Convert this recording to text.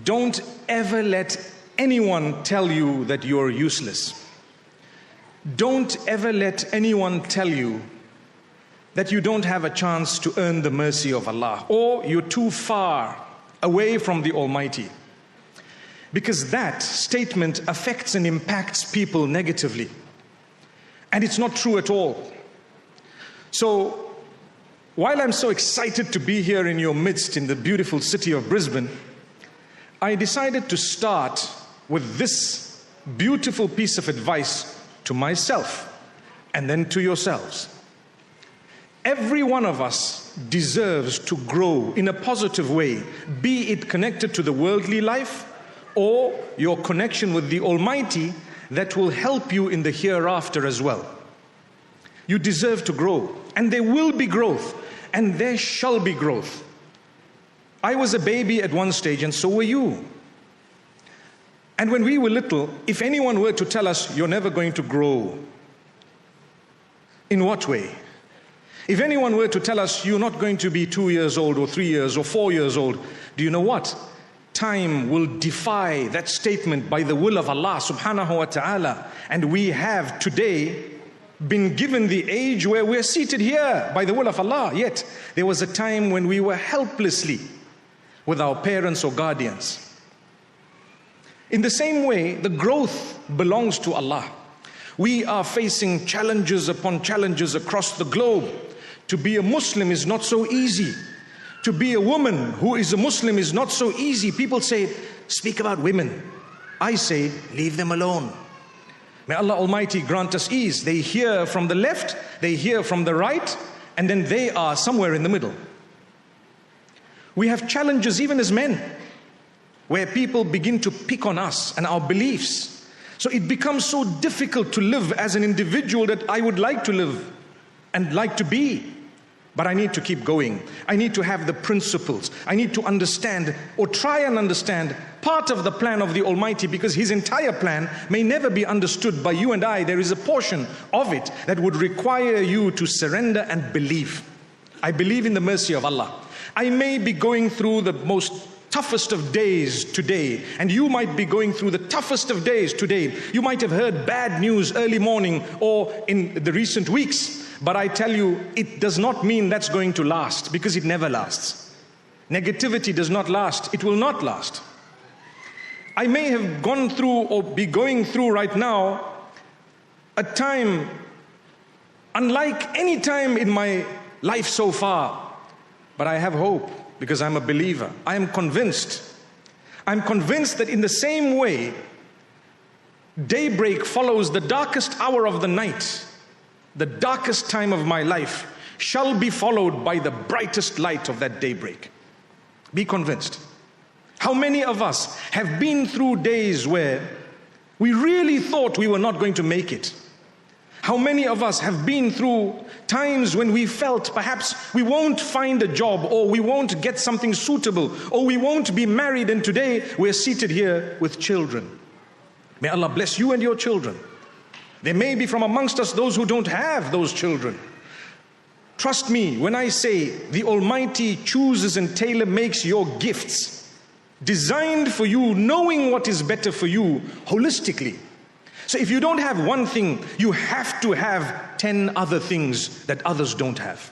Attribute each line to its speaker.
Speaker 1: Don't ever let anyone tell you that you're useless. Don't ever let anyone tell you that you don't have a chance to earn the mercy of Allah, or you're too far away from the Almighty. Because that statement affects and impacts people negatively. And it's not true at all. So, while I'm so excited to be here in your midst in the beautiful city of Brisbane, I decided to start with this beautiful piece of advice to myself and then to yourselves. Every one of us deserves to grow in a positive way, be it connected to the worldly life or your connection with the Almighty that will help you in the hereafter as well. You deserve to grow, and there will be growth, and there shall be growth. I was a baby at one stage, and so were you. And when we were little, if anyone were to tell us, you're never going to grow, in what way? If anyone were to tell us, you're not going to be 2 years old or 3 years or 4 years old, do you know what? Time will defy that statement by the will of Allah subhanahu wa ta'ala. And we have today been given the age where we're seated here by the will of Allah. Yet there was a time when we were helplessly with our parents or guardians. In the same way, the growth belongs to Allah. We are facing challenges upon challenges across the globe. To be a Muslim is not so easy. To be a woman who is a Muslim is not so easy. People say, speak about women. I say, leave them alone. May Allah Almighty grant us ease. They hear from the left, they hear from the right, and then they are somewhere in the middle. We have challenges even as men, where people begin to pick on us and our beliefs. So it becomes so difficult to live as an individual that I would like to live and like to be. But I need to keep going. I need to have the principles. I need to understand or try and understand part of the plan of the Almighty, because His entire plan may never be understood by you and I. There is a portion of it that would require you to surrender and believe. I believe in the mercy of Allah. I may be going through the most toughest of days today, and you might be going through the toughest of days today. You might have heard bad news early morning or in the recent weeks. But I tell you, it does not mean that's going to last, because it never lasts. Negativity does not last. It will not last. I may have gone through or be going through right now a time unlike any time in my life so far. But I have hope, because I'm a believer. I am convinced. I'm convinced that in the same way, daybreak follows the darkest hour of the night. The darkest time of my life shall be followed by the brightest light of that daybreak. Be convinced. How many of us have been through days where we really thought we were not going to make it? How many of us have been through times when we felt perhaps we won't find a job, or we won't get something suitable, or we won't be married, and today we're seated here with children. May Allah bless you and your children. There may be from amongst us those who don't have those children. Trust me when I say the Almighty chooses and tailor makes your gifts, designed for you, knowing what is better for you holistically. So if you don't have one thing, you have to have 10 other things that others don't have.